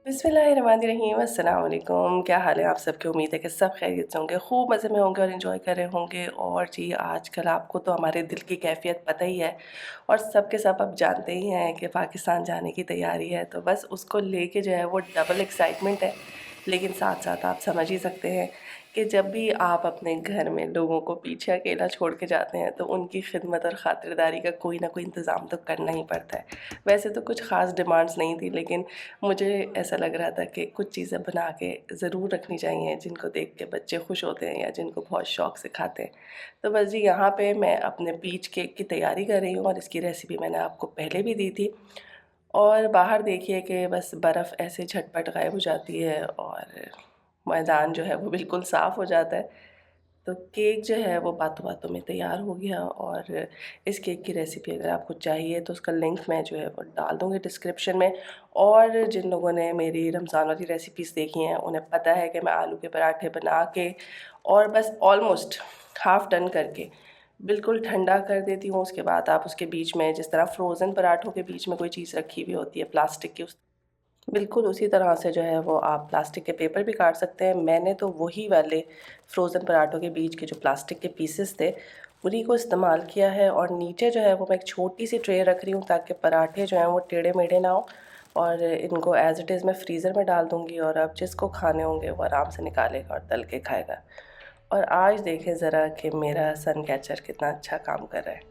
बिस्मिल्लाहिर्रहमानिर्रहीम, अस्सलाम वालेकुम। क्या हाल है आप सबके? उम्मीद है कि सब खैरियत से होंगे, खूब मज़े में होंगे और एंजॉय कर रहे होंगे। और जी आजकल आपको तो हमारे दिल की कैफ़ियत पता ही है और सब के सब अब जानते ही हैं कि पाकिस्तान जाने की तैयारी है, तो बस उसको लेके जो है वो डबल एक्साइटमेंट है। लेकिन साथ-साथ आप समझ ही सकते हैं कि जब भी आप अपने घर में लोगों को पीछे अकेला छोड़ के जाते हैं तो उनकी खिदमत और ख़ातिरदारी का कोई ना कोई इंतज़ाम तो करना ही पड़ता है। वैसे तो कुछ ख़ास डिमांड्स नहीं थी, लेकिन मुझे ऐसा लग रहा था कि कुछ चीज़ें बना के ज़रूर रखनी चाहिए जिनको देख के बच्चे खुश होते हैं या जिनको बहुत शौक़ से खाते हैं। तो बस जी यहाँ पे मैं अपने पीच केक की तैयारी कर रही हूँ और इसकी रेसिपी मैंने आपको पहले भी दी थी। और बाहर देखिए कि बस बर्फ़ ऐसे झटपट गायब हो जाती है और मैदान जो है वो बिल्कुल साफ़ हो जाता है। तो केक जो है वो बातों-बातों में तैयार हो गया और इस केक की रेसिपी अगर आपको चाहिए तो उसका लिंक मैं जो है वो डाल दूँगी डिस्क्रिप्शन में। और जिन लोगों ने मेरी रमज़ान वाली रेसिपीज़ देखी हैं उन्हें पता है कि मैं आलू के पराठे बना के और बस ऑलमोस्ट हाफ़ डन करके बिल्कुल ठंडा कर देती हूँ। उसके बाद आप उसके बीच में जिस तरह फ्रोज़न पराठों के बीच में कोई चीज़ रखी हुई होती है प्लास्टिक की, उस बिल्कुल उसी तरह से जो है वो आप प्लास्टिक के पेपर भी काट सकते हैं। मैंने तो वही वाले फ्रोज़न पराठों के बीच के जो प्लास्टिक के पीसेस थे, उन्हीं को इस्तेमाल किया है और नीचे जो है वो मैं एक छोटी-सी ट्रे रख रही हूँ ताकि पराठे जो हैं वो टेढ़े-मेढ़े ना हों। और इनको एज़ इट इज़ मैं फ्रीज़र में डाल दूँगी और अब जिसको खाने होंगे वो आराम से निकालेगा और तल के खाएगा। और आज देखें ज़रा कि मेरा सन कैचर कितना अच्छा काम कर रहा है।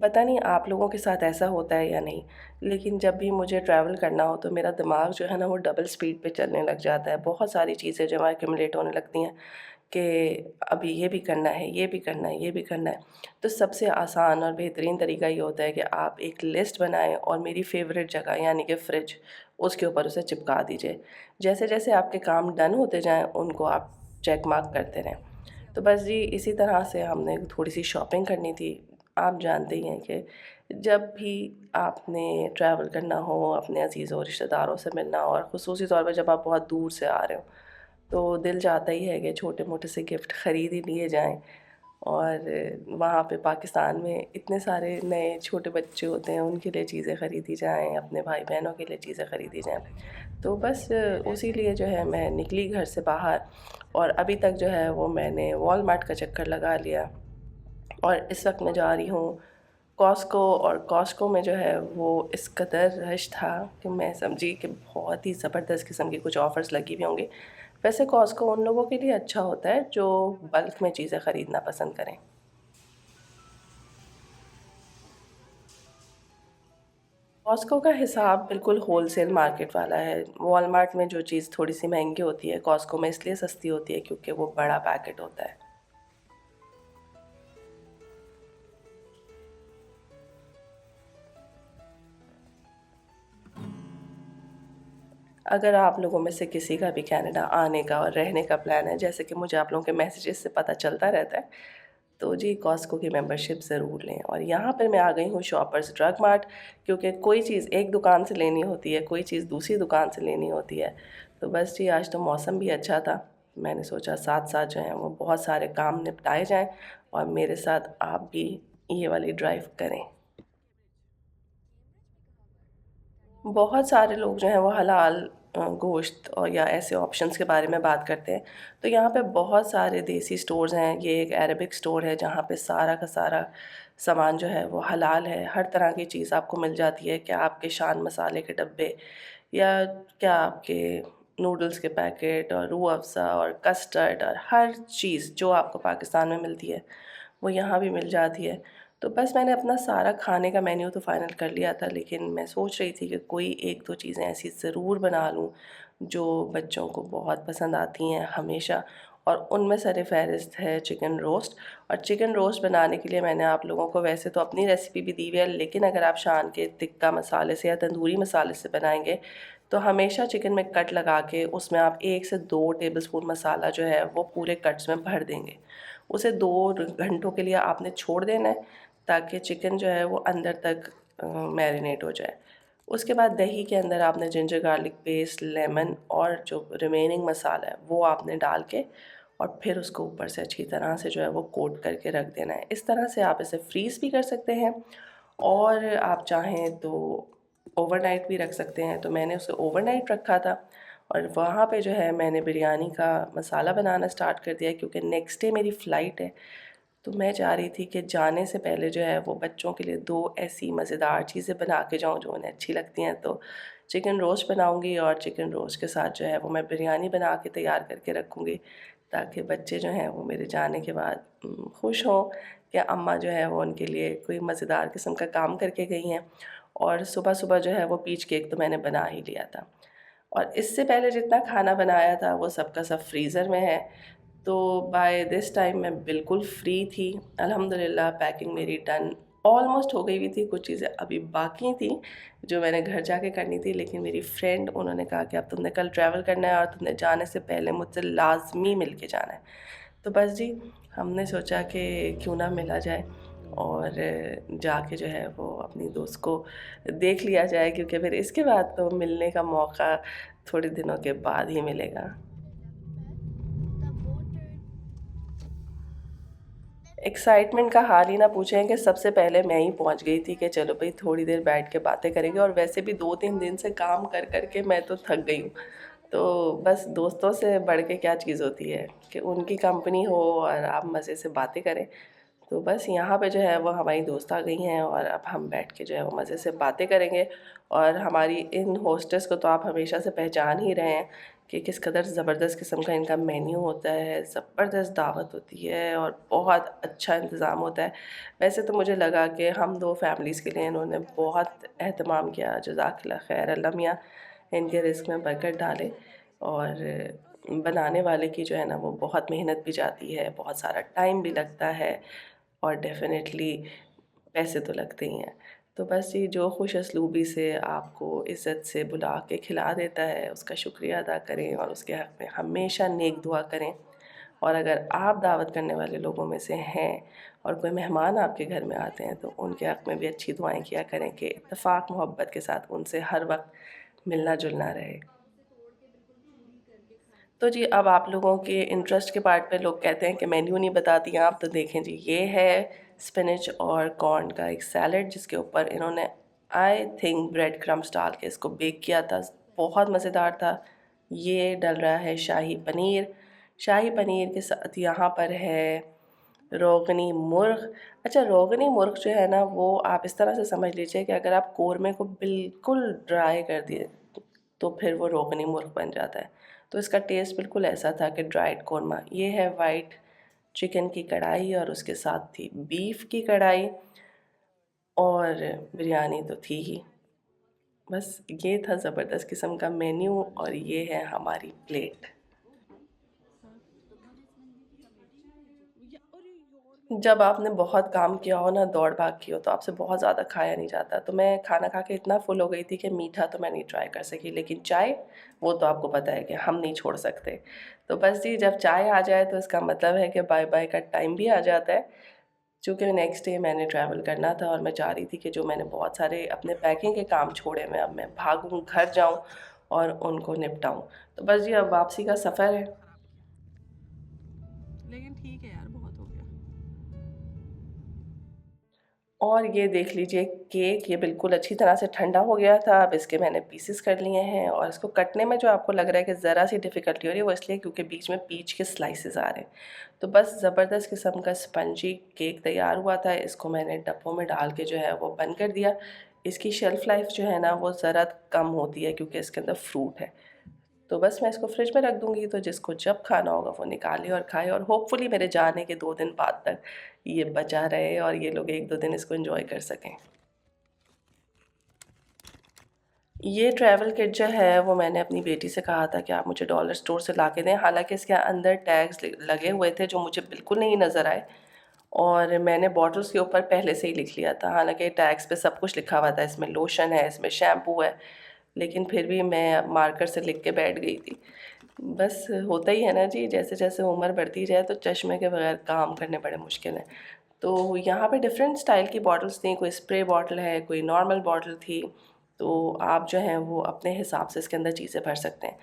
पता नहीं आप लोगों के साथ ऐसा होता है या नहीं, लेकिन जब भी मुझे ट्रैवल करना हो तो मेरा दिमाग जो है ना वो डबल स्पीड पे चलने लग जाता है। बहुत सारी चीज़ें जो है एक्यूमुलेट होने लगती हैं कि अभी ये भी करना है, ये भी करना है, ये भी करना है। तो सबसे आसान और बेहतरीन तरीका ये होता है कि आप एक लिस्ट बनाएँ और मेरी फ़ेवरेट जगह यानी कि फ्रिज, उसके ऊपर उसे चिपका दीजिए। जैसे-जैसे आपके काम डन होते जाएँ, उनको आप चेक मार्क करते रहें। तो बस जी इसी तरह से हमने थोड़ी-सी शॉपिंग करनी थी। आप जानते ही हैं कि जब भी आपने ट्रैवल करना हो, अपने अज़ीज़ों रिश्तेदारों से मिलना हो और ख़ुसूसी तौर पे जब आप बहुत दूर से आ रहे हो, तो दिल चाहता ही है कि छोटे-मोटे से गिफ्ट ख़रीद ही लिए जाएँ। और वहाँ पे पाकिस्तान में इतने सारे नए छोटे बच्चे होते हैं, उनके लिए चीज़ें ख़रीदी जाएँ, अपने भाई-बहनों के लिए चीज़ें ख़रीदी जाएँ। तो बस उसी लिए जो है मैं निकली घर से बाहर और अभी तक जो है वो मैंने वॉलमार्ट का चक्कर लगा लिया और इस वक़्त मैं जा रही हूँ कॉस्को। और कॉस्को में जो है वो इस कदर रश था कि मैं समझी कि बहुत ही ज़बरदस्त किस्म की कुछ ऑफ़र्स लगी हुई होंगी। वैसे कॉस्को उन लोगों के लिए अच्छा होता है जो बल्क में चीज़ें ख़रीदना पसंद करें। कॉस्को का हिसाब बिल्कुल होलसेल मार्केट वाला है। वॉलमार्ट में जो चीज़ थोड़ी-सी महँगी होती है, कॉस्को में इसलिए सस्ती होती है क्योंकि वो बड़ा पैकेट होता है। अगर आप लोगों में से किसी का भी कनाडा आने का और रहने का प्लान है, जैसे कि मुझे आप लोगों के मैसेजेस से पता चलता रहता है, तो जी कॉस्को की मेंबरशिप ज़रूर लें। और यहाँ पर मैं आ गई हूँ शॉपर्स ड्रग मार्ट, क्योंकि कोई चीज़ एक दुकान से लेनी होती है, कोई चीज़ दूसरी दुकान से लेनी होती है। तो बस जी आज तो मौसम भी अच्छा था, मैंने सोचा साथ-साथ जो है वो बहुत सारे काम निपटाए जाएँ और मेरे साथ आप भी ये वाली ड्राइव करें। बहुत सारे लोग जो हैं वो हलाल गोश्त और या ऐसे ऑप्शंस के बारे में बात करते हैं। तो यहाँ पे बहुत सारे देसी स्टोर्स हैं। ये एक अरेबिक स्टोर है जहाँ पे सारा का सारा सामान जो है वो हलाल है। हर तरह की चीज़ आपको मिल जाती है। क्या आपके शान मसाले के डब्बे या क्या आपके नूडल्स के पैकेट और रूह अफ़ज़ा और कस्टर्ड और हर चीज़ जो आपको पाकिस्तान में मिलती है, वो यहाँ भी मिल जाती है। तो बस मैंने अपना सारा खाने का मेन्यू तो फ़ाइनल कर लिया था, लेकिन मैं सोच रही थी कि कोई 1-2 चीज़ें ऐसी ज़रूर बना लूँ, जो बच्चों को बहुत पसंद आती हैं हमेशा। और उनमें सर-ए-फ़हरिस्त है चिकन रोस्ट। और चिकन रोस्ट बनाने के लिए मैंने आप लोगों को वैसे तो अपनी रेसिपी भी दी हुई है, लेकिन अगर आप शान के टिक्का मसाले से या तंदूरी मसाले से बनाएँगे, तो हमेशा चिकन में कट लगा के उसमें आप 1 से 2 टेबलस्पून मसाला जो है वो पूरे कट्स में भर देंगे। उसे 2 घंटों के लिए आपने छोड़ देना है ताकि चिकन जो है वो अंदर तक मैरिनेट हो जाए। उसके बाद दही के अंदर आपने जिंजर गार्लिक पेस्ट, लेमन और जो रिमेनिंग मसाला है वो आपने डाल के और फिर उसको ऊपर से अच्छी तरह से जो है वो कोट करके रख देना है। इस तरह से आप इसे फ्रीज़ भी कर सकते हैं और आप चाहें तो ओवरनाइट भी रख सकते हैं। तो मैंने उसे ओवरनाइट रखा था और वहाँ पे जो है मैंने बिरयानी का मसाला बनाना स्टार्ट कर दिया क्योंकि नेक्स्ट डे मेरी फ़्लाइट है। तो मैं चाह रही थी कि जाने से पहले जो है वो बच्चों के लिए 2 ऐसी मज़ेदार चीज़ें बना के जाऊँ जो उन्हें अच्छी लगती हैं। तो चिकन रोस्ट बनाऊँगी और चिकन रोस्ट के साथ जो है वो मैं बिरयानी बना के तैयार करके रखूँगी, ताकि बच्चे जो हैं वो मेरे जाने के बाद खुश हों कि अम्मा जो है वो उनके लिए कोई मज़ेदार किस्म का काम करके गई हैं। और सुबह-सुबह जो है वो पीच केक तो मैंने बना ही लिया था। और इससे पहले जितना खाना बनाया था वो सब का सब फ्रीज़र में है। तो बाय दिस टाइम मैं बिल्कुल फ्री थी। अल्हम्दुलिल्लाह पैकिंग मेरी डन ऑलमोस्ट हो गई हुई थी, कुछ चीज़ें अभी बाकी थी जो मैंने घर जाके करनी थी, लेकिन मेरी फ्रेंड उन्होंने कहा कि अब तुमने कल ट्रैवल करना है और तुमने जाने से पहले मुझसे लाज़मी मिल के जाना है। तो बस जी, हमने सोचा कि क्यों ना मिला जाए और जाके जो है वो अपनी दोस्त को देख लिया जाए, क्योंकि फिर इसके बाद तो मिलने का मौका थोड़े दिनों के बाद ही मिलेगा। एक्साइटमेंट का हाल ही ना पूछें कि सबसे पहले मैं ही पहुंच गई थी कि चलो भाई थोड़ी देर बैठ के बातें करेंगे, और वैसे भी 2-3 दिन से काम कर कर के मैं तो थक गई हूँ। तो बस दोस्तों से बढ़ के क्या चीज़ होती है कि उनकी कंपनी हो और आप मज़े से बातें करें। तो बस यहाँ पे जो है वो हमारी दोस्त आ गई हैं और अब हम बैठ के जो है वो मज़े से बातें करेंगे। और हमारी इन होस्टेस को तो आप हमेशा से पहचान ही रहे हैं कि किस कदर ज़बरदस्त किस्म का इनका मेन्यू होता है, ज़बरदस्त दावत होती है और बहुत अच्छा इंतज़ाम होता है। वैसे तो मुझे लगा कि हम 2 फैमिलीज़ के लिए इन्होंने बहुत एहतमाम किया, जज़ाकल्लाह खैर, अल्लाह मियाँ इनके रिज़्क़ में बरकत डाले। और बनाने वाले की जो है ना वो बहुत मेहनत भी जाती है, बहुत सारा टाइम भी लगता है और डेफ़िनेटली पैसे तो लगते ही हैं। तो बस ये जो खुश असलूबी से आपको इज़्ज़त से बुला के खिला देता है, उसका शुक्रिया अदा करें और उसके हक़ में हमेशा नेक दुआ करें। और अगर आप दावत करने वाले लोगों में से हैं और कोई मेहमान आपके घर में आते हैं, तो उनके हक़ में भी अच्छी दुआएँ किया करें कि इत्तेफ़ाक मोहब्बत के साथ उनसे हर वक़्त मिलना-जुलना रहे। तो जी, अब आप लोगों के इंटरेस्ट के पार्ट पे लोग कहते हैं कि मेन्यू नहीं बताती हैं आप, तो देखें जी, ये है स्पिनच और कॉर्न का एक सैलेड जिसके ऊपर इन्होंने आई थिंक ब्रेड क्रम्ब्स डाल के इसको बेक किया था। बहुत मज़ेदार था। ये डल रहा है शाही पनीर। शाही पनीर के साथ यहाँ पर है रोगनी मुर्ग़। अच्छा, रोगनी मुर्ग़ जो है ना वो आप इस तरह से समझ लीजिए कि अगर आप कोरमे को बिल्कुल ड्राई कर दिए तो फिर वो रोगनी मुर्ग़ बन जाता है। तो इसका टेस्ट बिल्कुल ऐसा था कि ड्राइड कोरमा। ये है वाइट चिकन की कढ़ाई और उसके साथ थी बीफ की कढ़ाई और बिरयानी तो थी ही। बस ये था ज़बरदस्त किस्म का मेन्यू और ये है हमारी प्लेट। जब आपने बहुत काम किया हो ना, दौड़-भाग की हो, तो आपसे बहुत ज़्यादा खाया नहीं जाता। तो मैं खाना खा के इतना फ़ुल हो गई थी कि मीठा तो मैं नहीं ट्राई कर सकी, लेकिन चाय, वो तो आपको पता है कि हम नहीं छोड़ सकते। तो बस जी, जब चाय आ जाए तो इसका मतलब है कि बाय-बाय का टाइम भी आ जाता है। चूँकि नेक्स्ट डे मैंने ट्रैवल करना था और मैं चाह रही थी कि जो मैंने बहुत सारे अपने पैकिंग के काम छोड़े मैं अब मैं भागूँ, घर जाऊँ और उनको निपटाऊँ। तो बस जी, अब वापसी का सफ़र है। लेकिन ठीक है यार, बहुत हो गया। और ये देख लीजिए केक, ये बिल्कुल अच्छी तरह से ठंडा हो गया था। अब इसके मैंने पीसेस कर लिए हैं और इसको कटने में जो आपको लग रहा है कि ज़रा-सी डिफ़िकल्टी हो रही है, वो इसलिए क्योंकि बीच में पीच के स्लाइसेस आ रहे हैं। तो बस ज़बरदस्त किस्म का स्पंजी केक तैयार हुआ था। इसको मैंने डब्बों में डाल के जो है वो बंद कर दिया। इसकी शेल्फ़ लाइफ़ जो है ना वो ज़रा कम होती है क्योंकि इसके अंदर फ्रूट है। तो बस मैं इसको फ्रिज में रख दूँगी, तो जिसको जब खाना होगा वो निकाले और खाए और होपफुली मेरे जाने के 2 दिन बाद तक ये बचा रहे और ये लोग 1-2 दिन इसको एन्जॉय कर सकें। ये ट्रैवल किट जो है वो मैंने अपनी बेटी से कहा था कि आप मुझे डॉलर स्टोर से ला के दें। हालाँकि इसके अंदर टैग्स लगे हुए थे जो मुझे बिल्कुल नहीं नज़र आए और मैंने बॉटल्स के ऊपर पहले से ही लिख लिया था। हालाँकि टैग्स पे सब कुछ लिखा हुआ था, इसमें लोशन है, इसमें शैम्पू है, लेकिन फिर भी मैं मार्कर से लिख के बैठ गई थी। बस होता ही है ना जी, जैसे-जैसे उम्र बढ़ती जाए तो चश्मे के बगैर काम करने बड़े मुश्किल हैं। तो यहाँ पे डिफरेंट स्टाइल की बॉटल्स थी, कोई स्प्रे बॉटल है, कोई नॉर्मल बॉटल थी, तो आप जो हैं वो अपने हिसाब से इसके अंदर चीज़ें भर सकते हैं।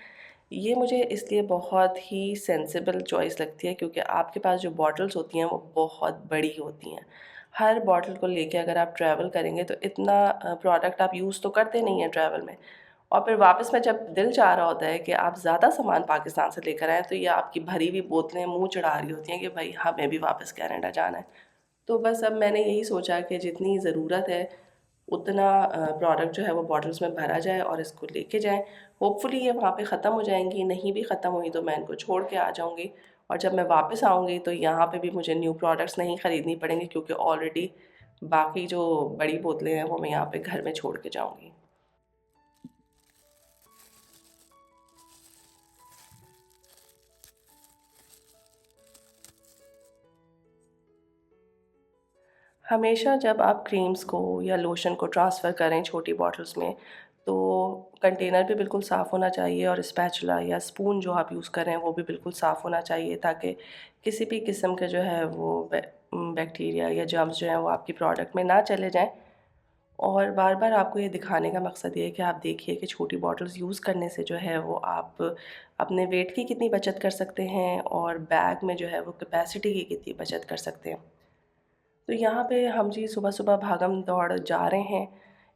ये मुझे इसलिए बहुत ही सेंसिबल चॉइस लगती है क्योंकि आपके पास जो बॉटल्स होती हैं वो बहुत बड़ी होती हैं। हर बॉटल को लेके अगर आप ट्रैवल करेंगे तो इतना प्रोडक्ट आप यूज़ तो करते नहीं हैं ट्रैवल में, और फिर वापस में जब दिल चाह रहा होता है कि आप ज़्यादा सामान पाकिस्तान से लेकर आएँ तो ये आपकी भरी हुई बोतलें मुँह चढ़ा रही होती हैं कि भाई हमें भी वापस कनाडा जाना है। तो बस अब मैंने यही सोचा कि जितनी ज़रूरत है उतना प्रोडक्ट जो है वो बॉटल्स में भरा जाए और इसको लेके जाएँ। होपफुली ये वहाँ पे ख़त्म हो जाएँगी, नहीं भी ख़त्म हुई तो मैं इनको छोड़ के आ जाऊँगी, और जब मैं वापस आऊँगी तो यहाँ पे भी मुझे न्यू प्रोडक्ट्स नहीं ख़रीदनी पड़ेंगी क्योंकि ऑलरेडी बाकी जो बड़ी बोतलें हैं वो मैं यहाँ पे घर में छोड़ के जाऊँगी। हमेशा जब आप क्रीम्स को या लोशन को ट्रांसफ़र करें छोटी बॉटल्स में, तो कंटेनर भी बिल्कुल साफ़ होना चाहिए और स्पैचुला या स्पून जो आप यूज़ कर रहे हैं वो भी बिल्कुल साफ़ होना चाहिए, ताकि किसी भी किस्म के जो है वो बैक्टीरिया या जर्म्स जो हैं वो आपकी प्रोडक्ट में ना चले जाएँ। और बार-बार आपको ये दिखाने का मकसद ये है कि आप देखिए कि छोटी बॉटल्स यूज़ करने से जो है वो आप अपने वेट की कितनी बचत कर सकते हैं और बैग में जो है वो कैपेसिटी की कितनी बचत कर सकते हैं। तो यहाँ पे हम जी सुबह-सुबह भागम-दौड़ जा रहे हैं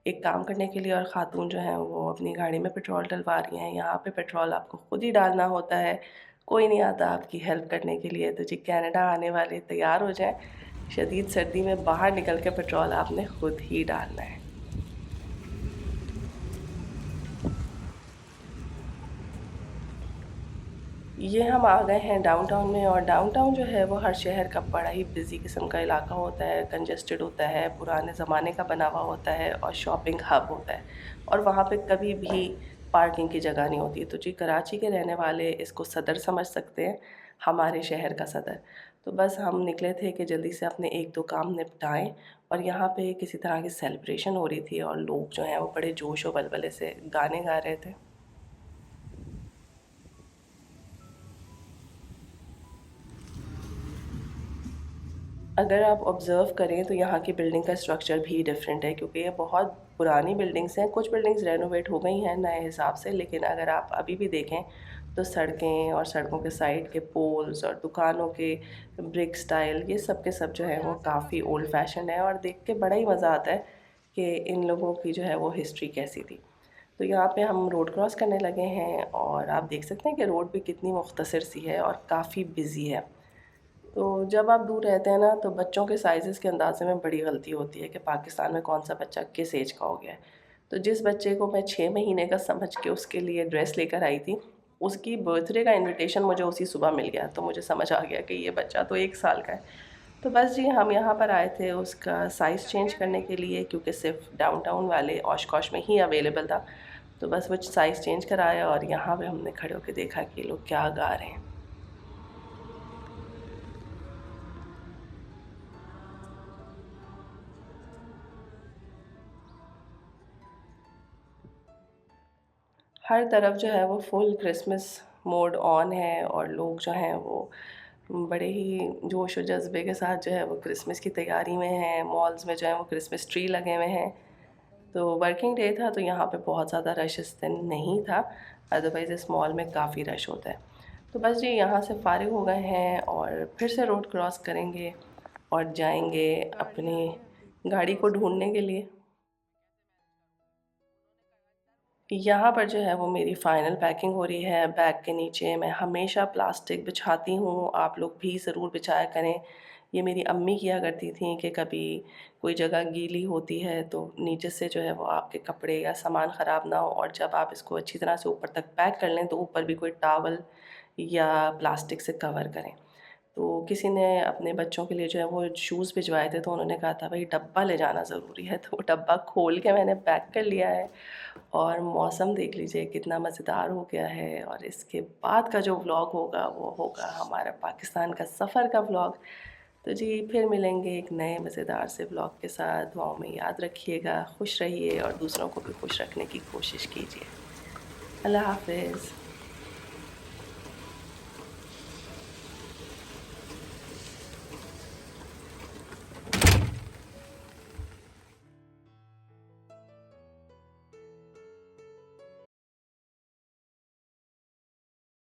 एक काम करने के लिए, और ख़ातून जो हैं वो अपनी गाड़ी में पेट्रोल डलवा रही हैं। यहाँ पे पेट्रोल आपको खुद ही डालना होता है, कोई नहीं आता आपकी हेल्प करने के लिए। तो जी कनाडा आने वाले तैयार हो जाएँ, शदीद सर्दी में बाहर निकल के पेट्रोल आपने खुद ही डालना है। ये हम आ गए हैं डाउनटाउन में, और डाउनटाउन जो है वो हर शहर का बड़ा ही बिज़ी किस्म का इलाका होता है, कंजेस्टेड होता है, पुराने ज़माने का बना हुआ होता है और शॉपिंग हब होता है, और वहाँ पे कभी भी पार्किंग की जगह नहीं होती। तो जी कराची के रहने वाले इसको सदर समझ सकते हैं, हमारे शहर का सदर। तो बस हम निकले थे कि जल्दी से अपने 1-2 काम निपटाएँ, और यहाँ पे किसी तरह की सेलिब्रेशन हो रही थी और लोग जो हैं वो बड़े जोश व वलवले से गाने गा रहे थे। अगर आप ऑब्ज़र्व करें तो यहाँ की बिल्डिंग का स्ट्रक्चर भी डिफरेंट है क्योंकि ये बहुत पुरानी बिल्डिंग्स हैं। कुछ बिल्डिंग्स रेनोवेट हो गई हैं नए हिसाब से, लेकिन अगर आप अभी भी देखें तो सड़कें और सड़कों के साइड के पोल्स और दुकानों के ब्रिक स्टाइल, ये सब के सब जो है वो काफ़ी ओल्ड फैशन है, और देख के बड़ा ही मज़ा आता है कि इन लोगों की जो है वो हिस्ट्री कैसी थी। तो यहाँ पे हम रोड क्रॉस करने लगे हैं और आप देख सकते हैं कि रोड भी कितनी मुख्तसर सी है और काफ़ी बिज़ी है। तो जब आप दूर रहते हैं ना तो बच्चों के साइज़ेस के अंदाज़े में बड़ी गलती होती है कि पाकिस्तान में कौन सा बच्चा किस एज का हो गया है। तो जिस बच्चे को मैं 6 महीने का समझ के उसके लिए ड्रेस लेकर आई थी, उसकी बर्थडे का इनविटेशन मुझे उसी सुबह मिल गया, तो मुझे समझ आ गया कि ये बच्चा तो 1 साल का है। तो बस जी हम यहाँ पर आए थे उसका साइज़ चेंज करने के लिए, क्योंकि सिर्फ़ डाउनटाउन वाले ओशकॉश में ही अवेलेबल था। तो बस वो साइज़ चेंज कराया और यहाँ पे हमने खड़े होके देखा कि ये लोग क्या गा रहे हैं। हर तरफ जो है वो फुल क्रिसमस मोड ऑन है, और लोग जो हैं वो बड़े ही जोश और जज़्बे के साथ जो है वो क्रिसमस की तैयारी में हैं। मॉल्स में जो है वो क्रिसमस ट्री लगे हुए हैं। तो वर्किंग डे था तो यहाँ पे बहुत ज़्यादा रश इस दिन नहीं था, अदरवाइज़ इस मॉल में काफ़ी रश होता है। तो बस जी यहाँ से फ़ारिग हो गए हैं और फिर से रोड क्रॉस करेंगे और जाएँगे अपनी गाड़ी को ढूँढने के लिए। यहाँ पर जो है वो मेरी फ़ाइनल पैकिंग हो रही है। बैग के नीचे मैं हमेशा प्लास्टिक बिछाती हूँ, आप लोग भी ज़रूर बिछाया करें। ये मेरी अम्मी किया करती थीं कि कभी कोई जगह गीली होती है तो नीचे से जो है वो आपके कपड़े या सामान ख़राब ना हो, और जब आप इसको अच्छी तरह से ऊपर तक पैक कर लें तो ऊपर भी कोई टॉवल या प्लास्टिक से कवर करें। तो किसी ने अपने बच्चों के लिए जो है वो शूज़ भिजवाए थे, तो उन्होंने कहा था भाई डब्बा ले जाना ज़रूरी है, तो वो डब्बा खोल के मैंने पैक कर लिया है। और मौसम देख लीजिए कितना मज़ेदार हो गया है, और इसके बाद का जो व्लॉग होगा वो होगा हमारा पाकिस्तान का सफ़र का व्लॉग। तो जी फिर मिलेंगे एक नए मज़ेदार से व्लॉग के साथ। दुआओं में याद रखिएगा, खुश रहिए और दूसरों को भी खुश रखने की कोशिश कीजिए। अल्लाह हाफ़िज़।